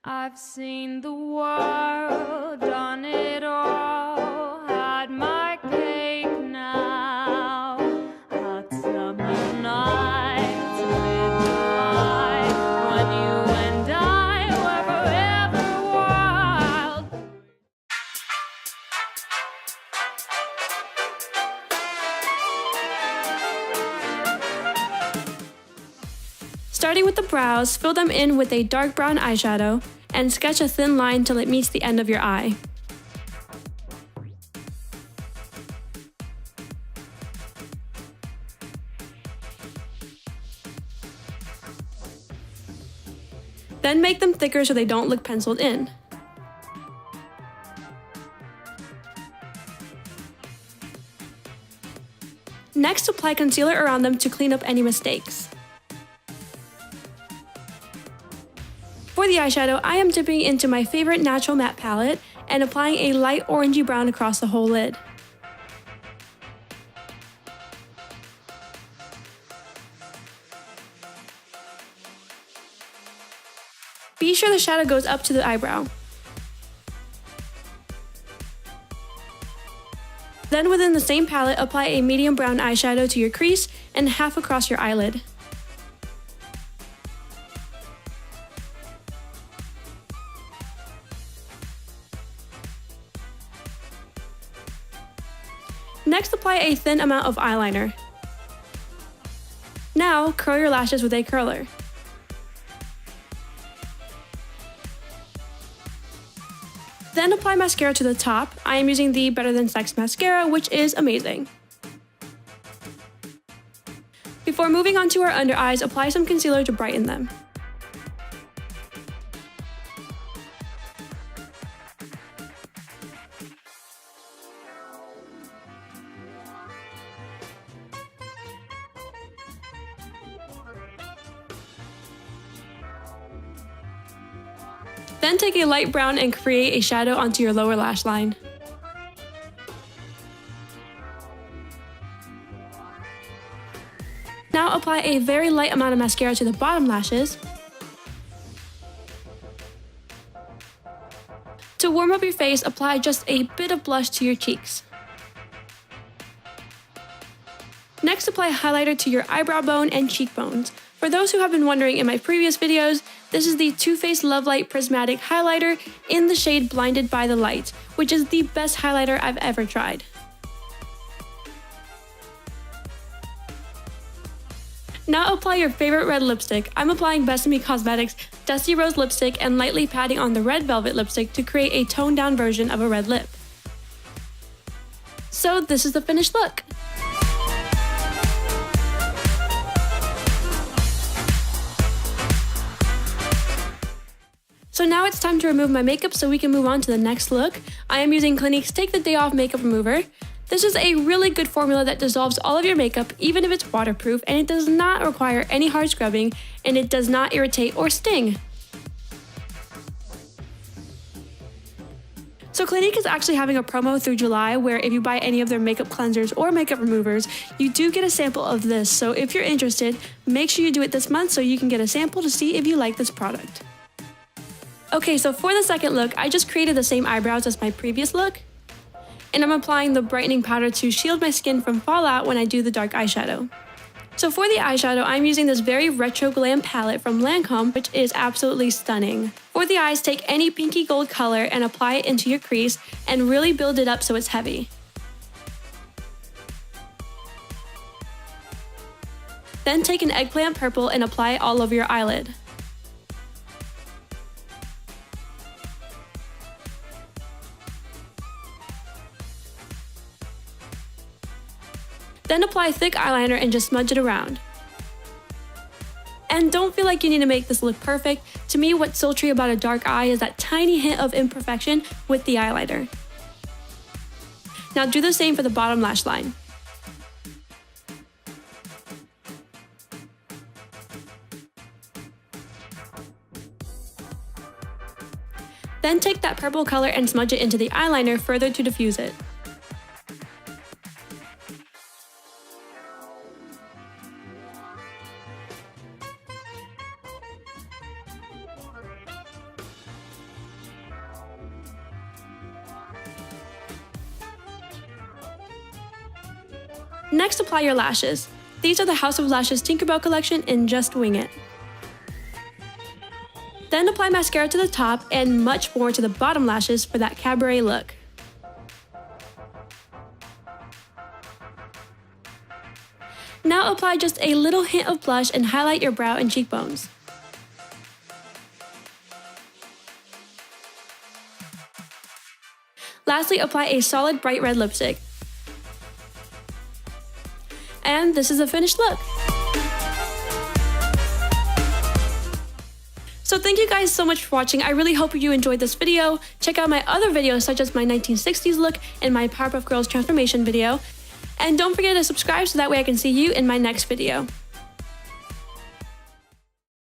I've seen the world, done it all, had my cake now. Hot summer nights, midnight, when you and I were forever wild. Starting with the brows, fill them in with a dark brown eyeshadow and sketch a thin line till it meets the end of your eye. Then make them thicker so they don't look penciled in. Next, apply concealer around them to clean up any mistakes. For the eyeshadow, I am dipping into my favorite natural matte palette and applying a light orangey brown across the whole lid. Be sure the shadow goes up to the eyebrow. Then within the same palette, apply a medium brown eyeshadow to your crease and half across your eyelid. Next, apply a thin amount of eyeliner. Now, curl your lashes with a curler. Then apply mascara to the top. I am using the Better Than Sex mascara, which is amazing. Before moving on to our under eyes, apply some concealer to brighten them. Then take a light brown and create a shadow onto your lower lash line. Now apply a very light amount of mascara to the bottom lashes. To warm up your face, apply just a bit of blush to your cheeks. Next, apply highlighter to your eyebrow bone and cheekbones. For those who have been wondering in my previous videos, this is the Too Faced Love Light Prismatic Highlighter in the shade Blinded by the Light, which is the best highlighter I've ever tried. Now apply your favorite red lipstick. I'm applying Besame Cosmetics Dusty Rose Lipstick and lightly patting on the Red Velvet lipstick to create a toned down version of a red lip. So this is the finished look. So now it's time to remove my makeup so we can move on to the next look. I am using Clinique's Take the Day Off Makeup Remover. This is a really good formula that dissolves all of your makeup, even if it's waterproof, and it does not require any hard scrubbing, and it does not irritate or sting. So Clinique is actually having a promo through July where if you buy any of their makeup cleansers or makeup removers, you do get a sample of this. So if you're interested, make sure you do it this month so you can get a sample to see if you like this product. Okay, so for the second look, I just created the same eyebrows as my previous look, and I'm applying the brightening powder to shield my skin from fallout when I do the dark eyeshadow. So for the eyeshadow, I'm using this very retro glam palette from Lancome, which is absolutely stunning. For the eyes, take any pinky gold color and apply it into your crease and really build it up so it's heavy. Then take an eggplant purple and apply it all over your eyelid. Then apply thick eyeliner and just smudge it around. And don't feel like you need to make this look perfect. To me, what's sultry about a dark eye is that tiny hint of imperfection with the eyeliner. Now do the same for the bottom lash line. Then take that purple color and smudge it into the eyeliner further to diffuse it. Next, apply your lashes. These are the House of Lashes Tinkerbell collection in Just Wing It. Then apply mascara to the top and much more to the bottom lashes for that cabaret look. Now apply just a little hint of blush and highlight your brow and cheekbones. Lastly, apply a solid bright red lipstick. And this is the finished look. So thank you guys so much for watching. I really hope you enjoyed this video. Check out my other videos such as my 1960s look and my Powerpuff Girls transformation video. And don't forget to subscribe so that way I can see you in my next video.